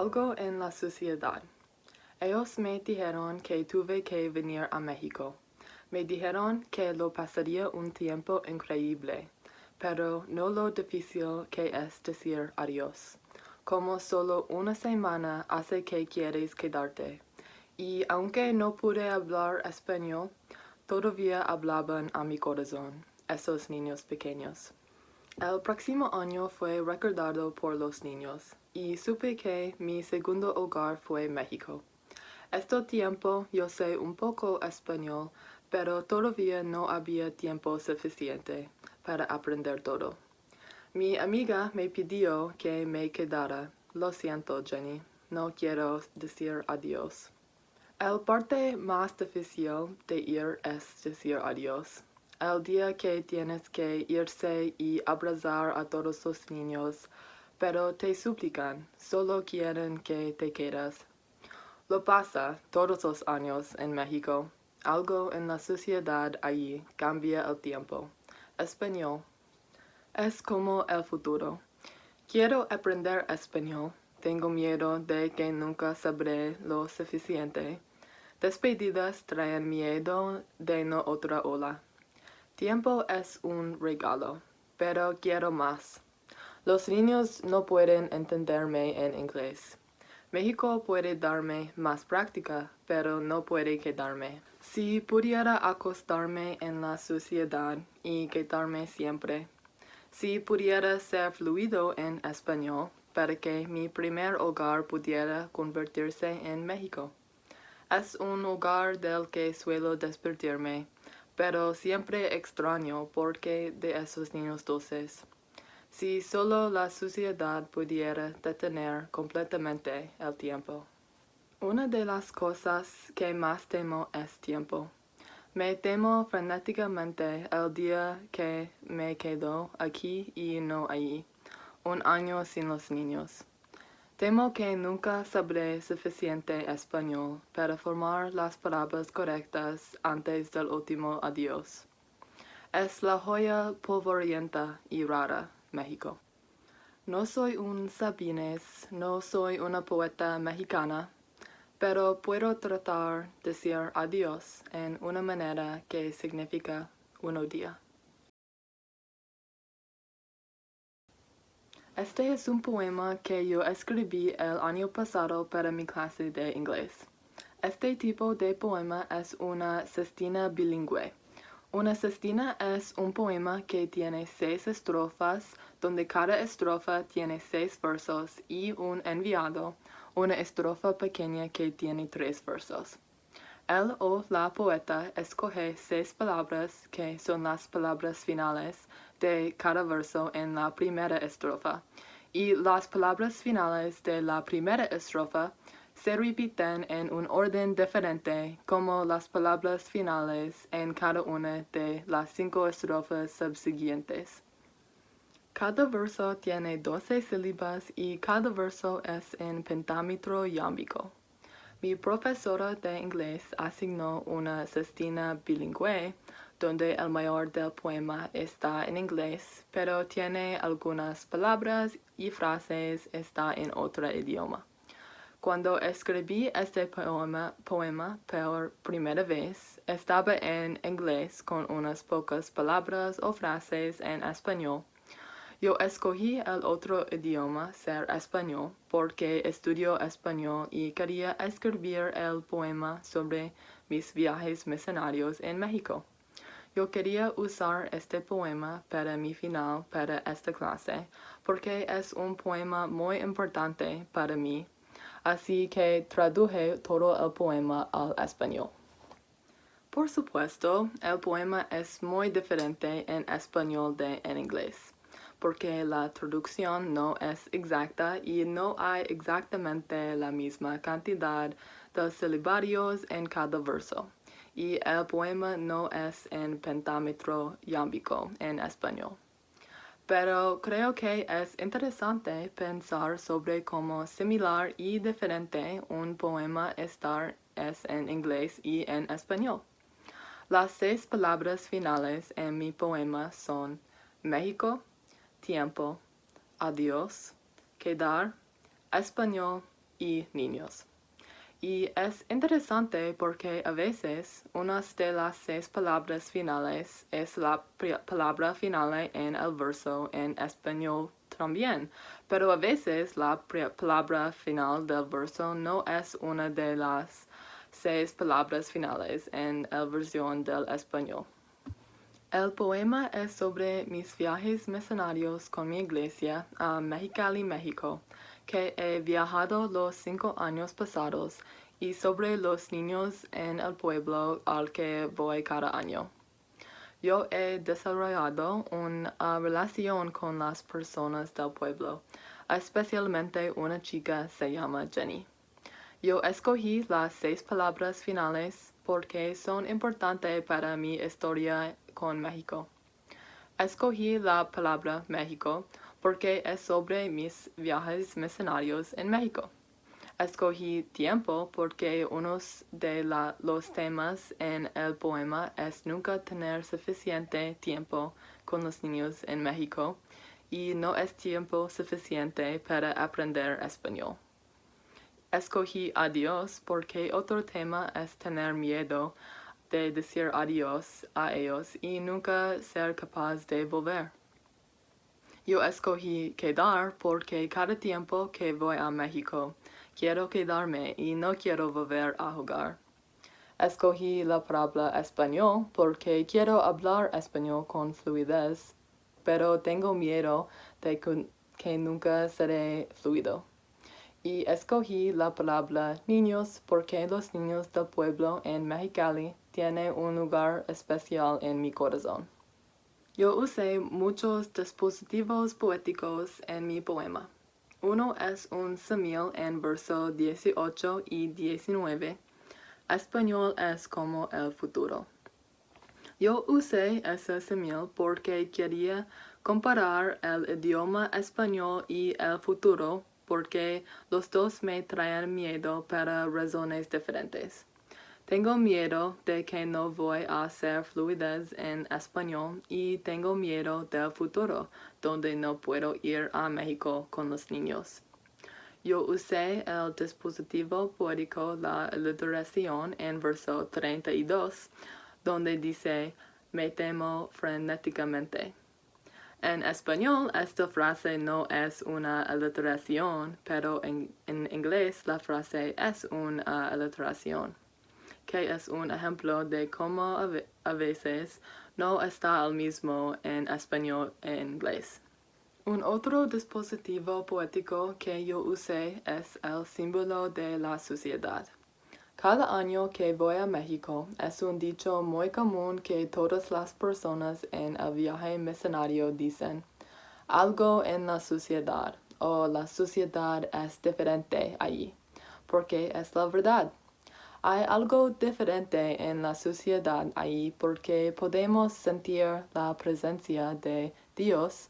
Algo en la sociedad. Ellos me dijeron que tuve que venir a México. Me dijeron que lo pasaría un tiempo increíble, pero no lo difícil que es decir adiós. Como solo una semana hace que quieres quedarte. Y aunque no pude hablar español, todavía hablaban a mi corazón, esos niños pequeños. El próximo año fue recordado por los niños, y supe que mi segundo hogar fue México. Este tiempo yo sé un poco español, pero todavía no había tiempo suficiente para aprender todo. Mi amiga me pidió que me quedara. Lo siento, Jenny, no quiero decir adiós. El parte más difícil de ir es decir adiós. El día que tienes que irse y abrazar a todos los niños, pero te suplican, solo quieren que te quedes. Lo pasa todos los años en México. Algo en la sociedad allí cambia el tiempo. Español. Es como el futuro. Quiero aprender español. Tengo miedo de que nunca sabré lo suficiente. Despedidas traen miedo de no otra ola. Tiempo es un regalo, pero quiero más. Los niños no pueden entenderme en inglés. México puede darme más práctica, pero no puede quedarme. Si pudiera acostarme en la sociedad y quedarme siempre. Si pudiera ser fluido en español, para que mi primer hogar pudiera convertirse en México. Es un hogar del que suelo despertarme, pero siempre extraño porque de esos niños dulces. Si solo la sociedad pudiera detener completamente el tiempo. Una de las cosas que más temo es tiempo. Me temo frenéticamente el día que me quedo aquí y no allí, un año sin los niños. Temo que nunca sabré suficiente español para formar las palabras correctas antes del último adiós. Es la joya polvorienta y rara, México. No soy un Sabines, no soy una poeta mexicana, pero puedo tratar de decir adiós en una manera que significa un día. Este es un poema que yo escribí el año pasado para mi clase de inglés. Este tipo de poema es una sestina bilingüe. Una sestina es un poema que tiene 6 estrofas, donde cada estrofa tiene 6 versos y un enviado, una estrofa pequeña que tiene 3 versos. Él o la poeta escoge 6 palabras que son las palabras finales de cada verso en la primera estrofa, y las palabras finales de la primera estrofa se repiten en un orden diferente como las palabras finales en cada una de las 5 estrofas subsiguientes. Cada verso tiene 12 sílabas y cada verso es en pentámetro iámbico. Mi profesora de inglés asignó una sestina bilingüe, donde el mayor del poema está en inglés, pero tiene algunas palabras y frases está en otro idioma. Cuando escribí este poema por primera vez, estaba en inglés con unas pocas palabras o frases en español. Yo escogí el otro idioma, ser español, porque estudio español y quería escribir el poema sobre mis viajes misionarios en México. Yo quería usar este poema para mi final para esta clase, porque es un poema muy importante para mí, así que traduje todo el poema al español. Por supuesto, el poema es muy diferente en español de en inglés, porque la traducción no es exacta y no hay exactamente la misma cantidad de silabarios en cada verso, y el poema no es en pentámetro iámbico en español. Pero creo que es interesante pensar sobre cómo similar y diferente un poema es en inglés y en español. Las 6 palabras finales en mi poema son México, tiempo, adiós, quedar, español y niños. Y es interesante porque a veces una de las 6 palabras finales es la palabra final en el verso en español también, pero a veces la palabra final del verso no es una de las 6 palabras finales en la versión del español. El poema es sobre mis viajes misionarios con mi iglesia a Mexicali, México, que he viajado los 5 años pasados, y sobre los niños en el pueblo al que voy cada año. Yo he desarrollado una relación con las personas del pueblo, especialmente una chica se llama Jenny. Yo escogí las 6 palabras finales porque son importantes para mi historia con México. Escogí la palabra México porque es sobre mis viajes misionarios en México. Escogí tiempo porque uno de los temas en el poema es nunca tener suficiente tiempo con los niños en México y no es tiempo suficiente para aprender español. Escogí adiós porque otro tema es tener miedo de decir adiós a ellos y nunca ser capaz de volver. Yo escogí quedar porque cada tiempo que voy a México quiero quedarme y no quiero volver a jugar. Escogí la palabra español porque quiero hablar español con fluidez, pero tengo miedo de que nunca seré fluido. Y escogí la palabra niños porque los niños del pueblo en Mexicali tienen un lugar especial en mi corazón. Yo usé muchos dispositivos poéticos en mi poema. Uno es un símil en verso 18 y 19. Español es como el futuro. Yo usé ese símil porque quería comparar el idioma español y el futuro porque los dos me traen miedo para razones diferentes. Tengo miedo de que no voy a ser fluidez en español y tengo miedo del futuro, donde no puedo ir a México con los niños. Yo usé el dispositivo poético la aliteración en verso 32, donde dice, me temo frenéticamente. En español, esta frase no es una aliteración, pero en inglés la frase es una aliteración, que es un ejemplo de cómo a veces no está el mismo en español e inglés. Un otro dispositivo poético que yo usé es el símbolo de la sociedad. Cada año que voy a México es un dicho muy común que todas las personas en el viaje misionario dicen, algo en la sociedad o la sociedad es diferente allí, porque es la verdad. Hay algo diferente en la sociedad allí porque podemos sentir la presencia de Dios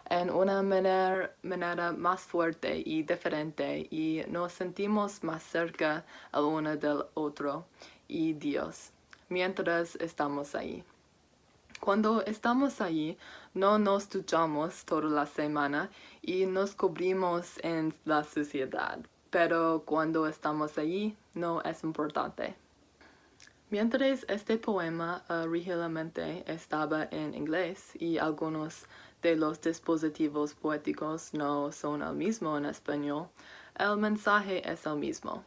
en una manera más fuerte y diferente y nos sentimos más cerca el uno del otro y Dios mientras estamos ahí. Cuando estamos allí, no nos duchamos toda la semana y nos cubrimos en la sociedad, pero cuando estamos allí, no es importante. Mientras este poema originalmente estaba en inglés y algunos de los dispositivos poéticos no son el mismo en español, el mensaje es el mismo.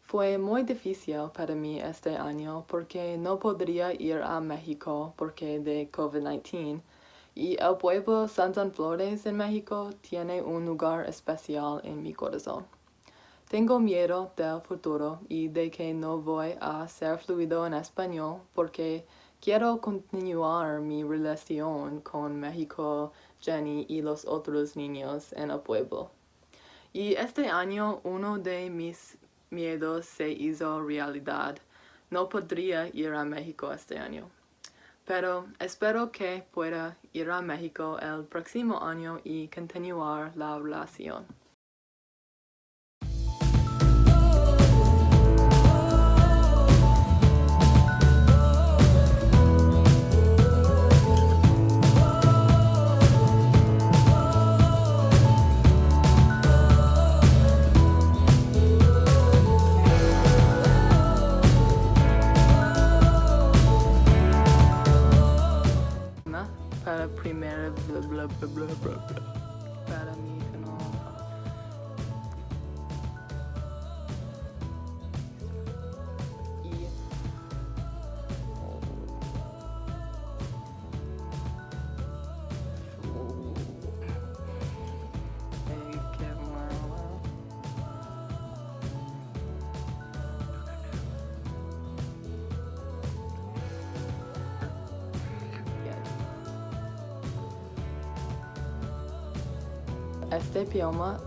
Fue muy difícil para mí este año porque no podría ir a México porque de COVID-19 y el pueblo San Flores en México tiene un lugar especial en mi corazón. Tengo miedo del futuro y de que no voy a ser fluido en español porque quiero continuar mi relación con México, Jenny y los otros niños en el pueblo. Y este año uno de mis miedos se hizo realidad. No podría ir a México este año. Pero espero que pueda ir a México el próximo año y continuar la relación. primera bla bla bla bla bla bla. Para mí que no. Y qué malo. Este poema